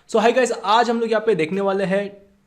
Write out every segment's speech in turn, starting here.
सो hi guys, आज हम लोग यहाँ पे देखने वाले हैं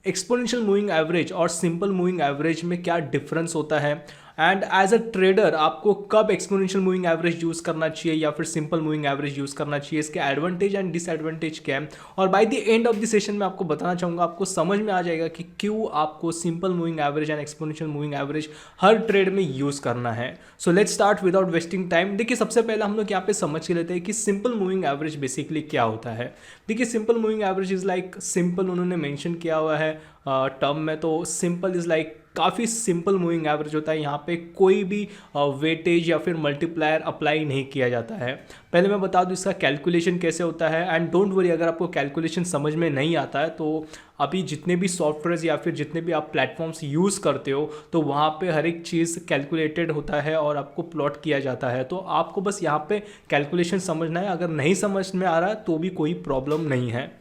एक्सपोनेंशियल मूविंग एवरेज और सिंपल मूविंग एवरेज में क्या डिफरेंस होता है। एंड एज अ ट्रेडर आपको कब एक्सपोनेंशियल मूविंग एवरेज यूज़ करना चाहिए या फिर सिंपल मूविंग एवरेज यूज़ करना चाहिए, इसके एडवांटेज एंड डिसएडवांटेज क्या है। और by the end of the session में आपको बताना चाहूँगा, आपको समझ में आ जाएगा कि क्यों आपको simple moving average and exponential moving average her trade में यूज़ करना है। So let's start without wasting time. देखिए, सबसे पहले हम लोग यहाँ पे समझ के लेते हैं कि सिंपल मूविंग एवरेज बेसिकली क्या होता है। देखिए, simple moving average is like, simple उन्होंने मेंशन किया हुआ है टर्म में, तो सिंपल इज़ लाइक काफ़ी सिंपल मूविंग एवरेज होता है। यहाँ पे कोई भी वेटेज या फिर मल्टीप्लायर अप्लाई नहीं किया जाता है। पहले मैं बता दूँ इसका कैलकुलेशन कैसे होता है। एंड डोंट वरी, अगर आपको कैलकुलेशन समझ में नहीं आता है तो अभी जितने भी सॉफ्टवेयर या फिर जितने भी आप प्लेटफॉर्म्स यूज़ करते हो तो वहाँ पे हर एक चीज़ कैलकुलेटेड होता है और आपको प्लॉट किया जाता है। तो आपको बस यहाँ पे कैलकुलेशन समझना है। अगर नहीं समझ में आ रहा है तो भी कोई प्रॉब्लम नहीं है।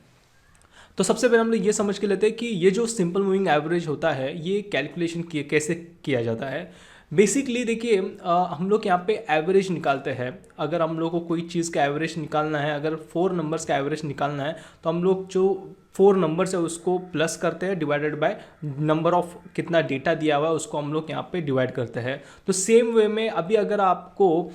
तो सबसे पहले हम लोग ये समझ के लेते हैं कि ये जो सिंपल मूविंग एवरेज होता है ये कैलकुलेशन कैसे किया जाता है। बेसिकली देखिए, हम लोग यहाँ पे एवरेज निकालते हैं। अगर हम लोग को कोई चीज़ का एवरेज निकालना है, अगर 4 नंबर्स का एवरेज निकालना है तो हम लोग जो 4 नंबर्स है उसको प्लस करते हैं, डिवाइडेड बाय नंबर ऑफ कितना डेटा दिया हुआ है उसको हम लोग यहाँ पे डिवाइड करते हैं। तो सेम वे में अभी अगर आपको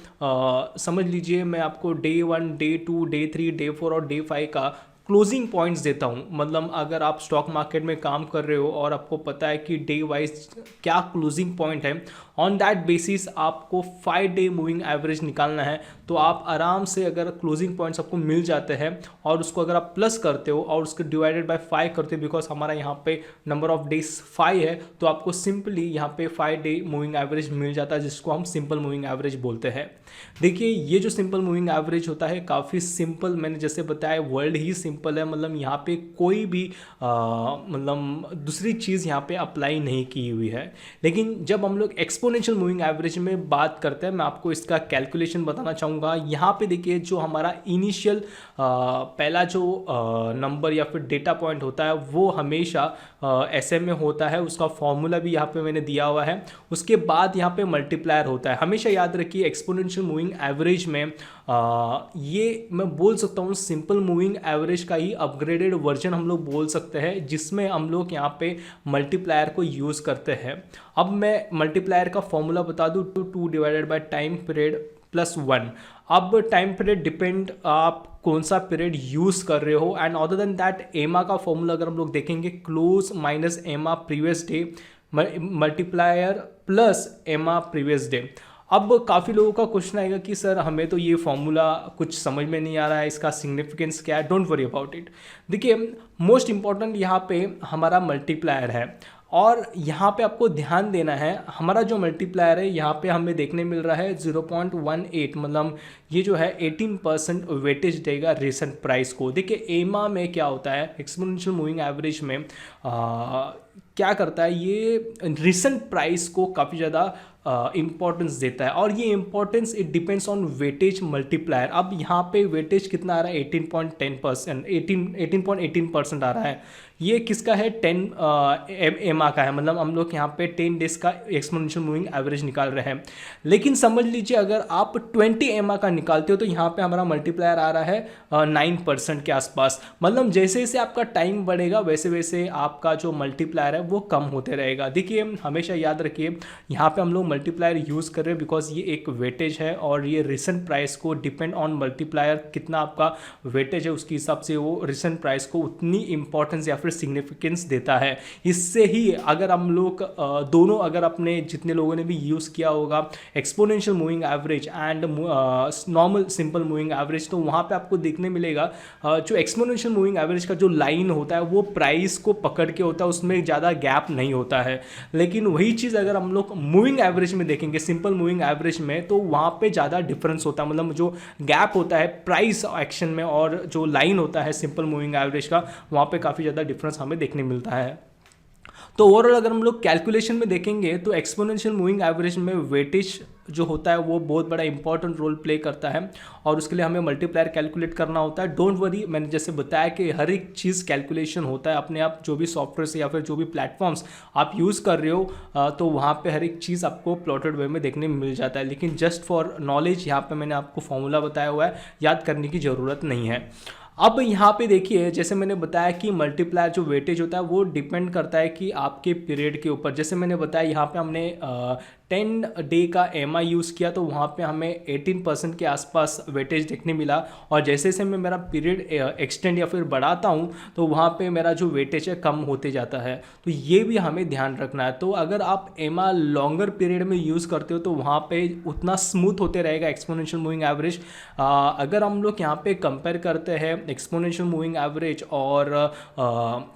समझ लीजिए, मैं आपको डे 1, डे 2, डे 3, डे 4 और डे 5 का क्लोजिंग पॉइंट्स देता हूँ। मतलब अगर आप स्टॉक मार्केट में काम कर रहे हो और आपको पता है कि डे वाइज क्या क्लोजिंग पॉइंट है, ऑन दैट बेसिस आपको 5 डे मूविंग एवरेज निकालना है। तो आप आराम से, अगर क्लोजिंग पॉइंट्स आपको मिल जाते हैं और उसको अगर आप प्लस करते हो और उसको डिवाइडेड बाय 5 करते हो, बिकॉज हमारा यहाँ पे नंबर ऑफ डेज 5 है, तो आपको सिंपली यहाँ पे 5 डे मूविंग एवरेज मिल जाता है, जिसको हम सिंपल मूविंग एवरेज बोलते हैं। देखिए, ये जो सिंपल मूविंग एवरेज होता है काफ़ी सिंपल, मैंने जैसे बताया वर्ल्ड ही सिंपल है। मतलब यहाँ पे कोई भी मतलब दूसरी चीज़ यहाँ पे अप्लाई नहीं की हुई है। लेकिन जब हम लोग एक्सपोनेंशियल मूविंग एवरेज में बात करते हैं, मैं आपको इसका कैलकुलेशन बताना चाहूँगा। यहाँ पे देखिए, जो हमारा इनिशियल पहला जो नंबर या फिर डेटा पॉइंट होता है वो हमेशा ऐसे में होता है। उसका फॉर्मूला भी यहाँ पे मैंने दिया हुआ है। उसके बाद यहाँ पे मल्टीप्लायर होता है। हमेशा याद रखिए, एक्सपोनेंशियल मूविंग एवरेज में ये मैं बोल सकता हूँ सिंपल मूविंग एवरेज का ही अपग्रेडेड वर्जन हम लोग बोल सकते हैं, जिसमें हम लोग यहाँ पे मल्टीप्लायर को यूज़ करते हैं। अब मैं मल्टीप्लायर का फॉर्मूला बता दूँ, 2 divided by time period plus 1। अब टाइम पीरियड डिपेंड आप कौन सा पीरियड यूज़ कर रहे हो। एंड अदर देन दैट, एमा का फॉर्मूला अगर हम लोग देखेंगे, क्लोज माइनस एमा प्रीवियस डे मल्टीप्लायर प्लस एमा प्रीवियस डे। अब काफ़ी लोगों का क्वेश्चन आएगा कि सर हमें तो ये फॉर्मूला कुछ समझ में नहीं आ रहा है, इसका सिग्निफिकेंस क्या है। Don't worry about it. देखिए, मोस्ट इंपॉर्टेंट यहाँ पे हमारा मल्टीप्लायर है और यहाँ पे आपको ध्यान देना है। हमारा जो मल्टीप्लायर है यहाँ पे हमें देखने मिल रहा है 0.18, मतलब ये जो है 18% वेटेज देगा रिसेंट प्राइस को। देखिए, एमा में क्या होता है, एक्सपोनेंशियल मूविंग एवरेज में क्या करता है, ये रिसेंट प्राइस को काफ़ी ज़्यादा इम्पोर्टेंस देता है। और ये importance it depends on weightage multiplier. अब यहाँ पे वेटेज कितना आ रहा है, 18.10%, 18.18% आ रहा है। ये किसका है, 10 एमा का है। मतलब हम लोग यहाँ पे 10 डेज का एक्सपोनेंशियल मूविंग एवरेज निकाल रहे हैं। लेकिन समझ लीजिए, अगर आप 20 एमा का निकालते हो तो यहाँ पे हमारा मल्टीप्लायर आ रहा है 9% के आसपास। मतलब जैसे जैसे आपका टाइम बढ़ेगा वैसे वैसे आपका जो मल्टीप्लायर है वो कम होते रहेगा। देखिए, हमेशा याद रखिए, यहाँ पे हम लोग मल्टीप्लायर यूज़ कर रहे हैं बिकॉज ये एक वेटेज है और ये रिसेंट प्राइस को डिपेंड ऑन मल्टीप्लायर, कितना आपका वेटेज है उसके हिसाब से वो रिसेंट प्राइस को उतनी इंपॉर्टेंस या फिर सिग्निफिकेंस देता है। इससे ही अगर हम लोग दोनों, अगर अपने जितने लोगों ने भी यूज़ किया होगा exponential moving average and normal simple moving average, तो वहाँ पे आपको देखने मिलेगा जो एक्सपोनेंशियल मूविंग एवरेज का जो लाइन होता है वो प्राइस को पकड़ के होता है, उसमें ज़्यादा गैप नहीं होता है। लेकिन वही चीज़ अगर हम लोग मूविंग एवरेज में देखेंगे, सिंपल मूविंग एवरेज में, तो वहाँ पे ज़्यादा डिफरेंस होता है। मतलब जो गैप होता है प्राइस एक्शन में और जो लाइन होता है सिंपल मूविंग एवरेज का, वहाँ पे काफ़ी ज़्यादा डिफरेंस हमें देखने मिलता है। तो ओवरऑल अगर हम लोग कैलकुलेशन में देखेंगे तो एक्सपोनेंशियल मूविंग एवरेज में वेटेज जो होता है वो बहुत बड़ा इंपॉर्टेंट रोल प्ले करता है और उसके लिए हमें मल्टीप्लायर कैलकुलेट करना होता है। डोंट वरी, मैंने जैसे बताया कि हर एक चीज़ कैलकुलेशन होता है अपने आप, जो भी सॉफ्टवेयर से या फिर जो भी प्लेटफॉर्म्स आप यूज़ कर रहे हो तो वहाँ पे हर एक चीज़ आपको प्लॉटेड वे में देखने में मिल जाता है। लेकिन जस्ट फॉर नॉलेज यहाँ पे मैंने आपको फॉर्मूला बताया हुआ है, याद करने की ज़रूरत नहीं है। अब यहाँ पे देखिए, जैसे मैंने बताया कि मल्टीप्लायर जो वेटेज होता है वो डिपेंड करता है कि आपके पीरियड के ऊपर। जैसे मैंने बताया यहाँ पे हमने 10 डे का एमआई यूज़ किया तो वहाँ पे हमें 18% के आसपास वेटेज देखने मिला। और जैसे जैसे मैं मेरा पीरियड एक्सटेंड या फिर बढ़ाता हूँ तो वहाँ पे मेरा जो वेटेज है कम होते जाता है। तो ये भी हमें ध्यान रखना है। तो अगर आप एमा लॉन्गर पीरियड में यूज़ करते हो तो वहाँ पे उतना स्मूथ होते रहेगा एक्सपोनेंशियल मूविंग एवरेज। अगर हम लोग यहाँ पे कंपेयर करते हैं एक्सपोनेंशियल मूविंग एवरेज और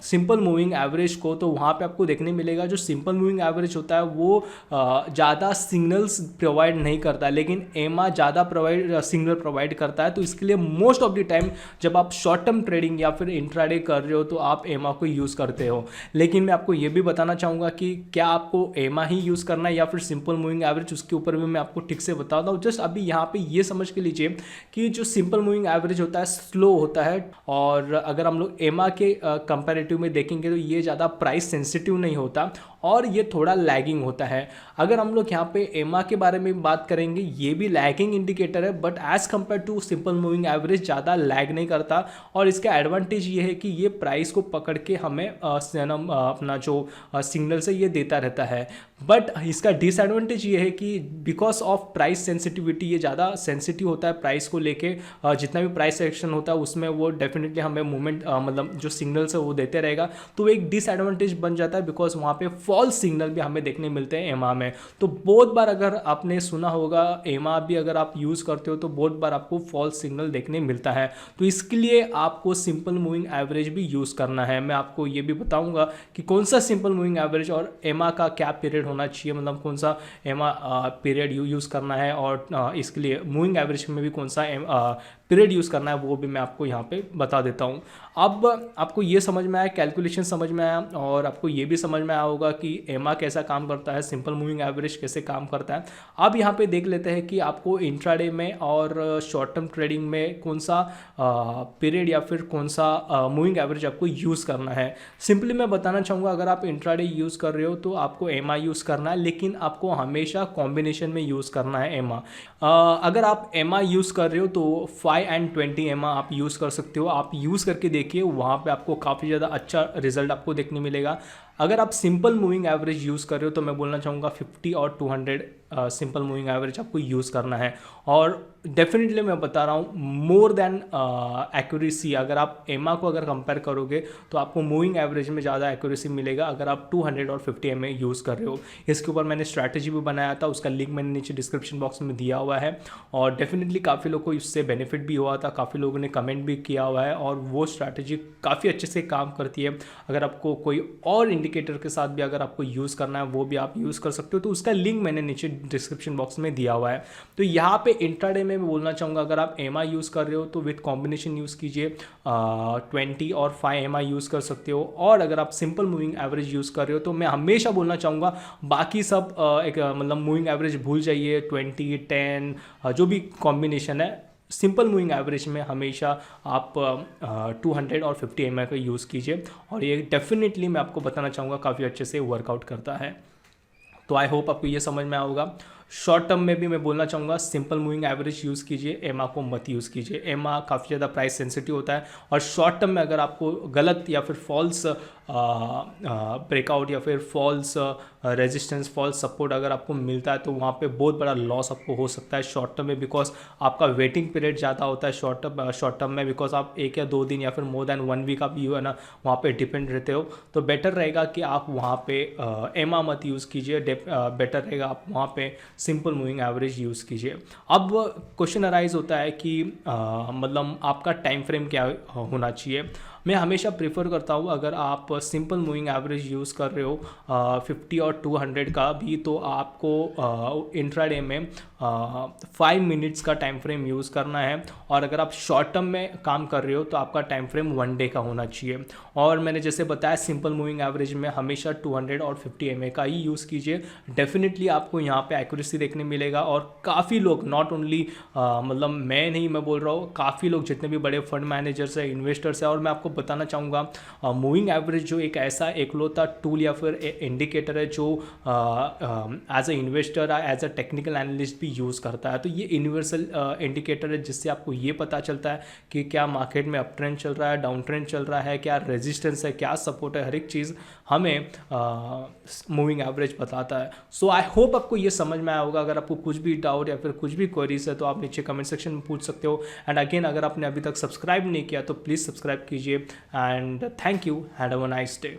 सिंपल मूविंग एवरेज को, तो वहाँ पे आपको देखने मिलेगा जो सिंपल मूविंग एवरेज होता है वो ज़्यादा सिग्नल्स प्रोवाइड नहीं करता, लेकिन एमा ज़्यादा सिग्नल प्रोवाइड करता है। तो इसके लिए मोस्ट ऑफ द टाइम जब आप शॉर्ट टर्म ट्रेडिंग या फिर इंट्राडे कर रहे हो तो आप एमा को यूज़ करते हो। लेकिन मैं आपको ये भी बताना चाहूँगा कि क्या आपको एमा ही यूज़ करना है या फिर सिंपल मूविंग एवरेज, उसके ऊपर भी मैं आपको ठीक से बताता हूँ। जस्ट अभी यहाँ पे ये समझ के लीजिए कि जो सिंपल मूविंग एवरेज होता है स्लो होता है, और अगर हम लोग एमा के कंपैरेटिव में देखेंगे तो ये ज़्यादा प्राइस सेंसिटिव नहीं होता और ये थोड़ा लैगिंग होता है। अगर हम लोग यहाँ पे एमा के बारे में बात करेंगे, ये भी लैगिंग इंडिकेटर है but as compare to simple moving average ज़्यादा लैग नहीं करता। और इसका एडवांटेज ये है कि ये प्राइस को पकड़ के हमें अपना जो सिग्नल से ये देता रहता है। बट इसका डिसएडवांटेज ये है कि बिकॉज ऑफ प्राइस सेंसिटिविटी, ये ज़्यादा सेंसिटिव होता है प्राइस को लेके। जितना भी प्राइस एक्शन होता है उसमें वो डेफिनेटली हमें मूवमेंट मतलब जो सिग्नल्स है वो देते रहेगा। तो एक डिसएडवांटेज बन जाता है बिकॉज वहाँ पे फॉल्स सिग्नल भी हमें देखने मिलते हैं एमा में। तो बहुत बार अगर आपने सुना होगा एमा भी अगर आप यूज़ करते हो तो बहुत बार आपको फॉल्स सिग्नल देखने मिलता है। तो इसके लिए आपको सिंपल मूविंग एवरेज भी यूज़ करना है। मैं आपको ये भी बताऊंगा कि कौन सा सिंपल मूविंग एवरेज और एमा का क्या पीरियड होना चाहिए, मतलब कौन सा एमा पीरियड यूज़ करना है, और इसके लिए मूविंग एवरेज में भी कौन सा पीरियड यूज़ करना है वो भी मैं आपको यहाँ पे बता देता हूँ। अब आपको ये समझ में आया, कैलकुलेशन समझ में आया, और आपको ये भी समझ में आया होगा कि एमा कैसा काम करता है, सिंपल मूविंग एवरेज कैसे काम करता है। अब यहाँ पे देख लेते हैं कि आपको इंट्राडे में और शॉर्ट टर्म ट्रेडिंग में कौन सा पीरियड या फिर कौन सा मूविंग एवरेज आपको यूज़ करना है। सिंपली मैं बताना चाहूँगा, अगर आप इंट्राडे यूज़ कर रहे हो तो आपको एमा यूज़ करना है, लेकिन आपको हमेशा कॉम्बिनेशन में यूज़ करना है एमा। अगर आप एमा यूज़ कर रहे हो तो 5 and 20 एमा आप यूज़ कर सकते हो। आप यूज़ करके देखिए, वहाँ पे आपको काफ़ी ज़्यादा अच्छा रिजल्ट आपको देखने मिलेगा। अगर आप सिंपल मूविंग एवरेज यूज़ कर रहे हो तो मैं बोलना चाहूँगा 50 और 200 सिंपल मूविंग एवरेज आपको यूज़ करना है। और डेफिनेटली मैं बता रहा हूँ मोर देन एक्यूरेसी, अगर आप एमा को अगर कंपेयर करोगे तो आपको मूविंग एवरेज में ज़्यादा एक्यूरेसी मिलेगा अगर आप 200 और 50 एम यूज़ कर रहे हो। इसके ऊपर मैंने स्ट्रैटेजी भी बनाया था, उसका लिंक मैंने नीचे डिस्क्रिप्शन बॉक्स में दिया हुआ है। और डेफिनेटली काफ़ी लोगों को इससे बेनिफिट भी हुआ था, काफ़ी लोगों ने कमेंट भी किया हुआ है, और वो स्ट्रैटेजी काफ़ी अच्छे से काम करती है। अगर आपको कोई और इंडिकेटर के साथ भी अगर आपको यूज़ करना है वो भी आप यूज़ कर सकते हो, तो उसका लिंक मैंने नीचे डिस्क्रिप्शन बॉक्स में दिया हुआ है। तो यहाँ पे इंट्राडे में मैं बोलना चाहूँगा, अगर आप एमा यूज़ कर रहे हो तो विथ कॉम्बिनेशन यूज़ कीजिए, 20 और 5 एमा यूज़ कर सकते हो। और अगर आप सिंपल मूविंग एवरेज यूज़ कर रहे हो तो मैं हमेशा बोलना चाहूँगा बाकी सब एक मतलब मूविंग एवरेज भूल जाइए, 20, 10 जो भी कॉम्बिनेशन है, सिंपल मूविंग एवरेज में हमेशा आप 200 और 50 एम का यूज़ कीजिए। और ये डेफिनेटली मैं आपको बताना चाहूँगा काफ़ी अच्छे से वर्कआउट करता है। तो आई होप आपको ये समझ में आया होगा। शॉर्ट टर्म में भी मैं बोलना चाहूँगा सिंपल मूविंग एवरेज यूज़ कीजिए, एमा को मत यूज़ कीजिए। एमा काफ़ी ज़्यादा प्राइस सेंसिटिव होता है, और शॉर्ट टर्म में अगर आपको गलत या फिर फॉल्स ब्रेकआउट या फिर फॉल्स रेजिस्टेंस, फॉल्स सपोर्ट अगर आपको मिलता है तो वहाँ पे बहुत बड़ा लॉस आपको हो सकता है शॉर्ट टर्म में, बिकॉज आपका वेटिंग पीरियड ज़्यादा होता है शॉर्ट टर्म में, बिकॉज आप 1 या 2 दिन या फिर मोर देन 1 वीक आप है ना वहाँ पे डिपेंड रहते हो। तो बेटर रहेगा कि आप वहाँ पे एमा मत यूज़ कीजिए, बेटर रहेगा आप वहाँ पे सिंपल मूविंग एवरेज यूज़ कीजिए। अब क्वेश्चन अराइज होता है कि मतलब आपका टाइम फ्रेम क्या होना चाहिए। मैं हमेशा प्रीफर करता हूँ, अगर आप सिंपल मूविंग एवरेज यूज़ कर रहे हो 50 और 200 का भी, तो आपको इंट्राडे में 5 मिनट्स का टाइम फ्रेम यूज़ करना है। और अगर आप शॉर्ट टर्म में काम कर रहे हो तो आपका टाइम फ्रेम 1 डे का होना चाहिए। और मैंने जैसे बताया सिंपल मूविंग एवरेज में हमेशा 200 और 50 एम का ही यूज़ कीजिए। डेफिनेटली आपको यहाँ पे एक्यूरेसी सी देखने मिलेगा। और काफ़ी लोग, नॉट ओनली मतलब मैं नहीं, मैं बोल रहा हूँ काफ़ी लोग जितने भी बड़े फंड मैनेजर्स है, इन्वेस्टर्स है। और मैं आपको बताना चाहूँगा मूविंग एवरेज जो एक ऐसा एकलौता टूल या फिर इंडिकेटर है जो as a investor, as a technical analyst भी यूज़ करता है। तो ये यूनिवर्सल इंडिकेटर है जिससे आपको ये पता चलता है कि क्या मार्केट में अप ट्रेंड चल रहा है, डाउन ट्रेंड चल रहा है, क्या रेजिस्टेंस है, क्या सपोर्ट है, हर एक चीज़ हमें मूविंग एवरेज बताता है। सो आई होप आपको ये समझ में आया होगा। अगर आपको कुछ भी डाउट या फिर कुछ भी क्वेरीज है तो आप नीचे कमेंट सेक्शन में पूछ सकते हो। एंड अगेन, अगर आपने अभी तक सब्सक्राइब नहीं किया तो प्लीज़ सब्सक्राइब कीजिए। And thank you, have a nice day.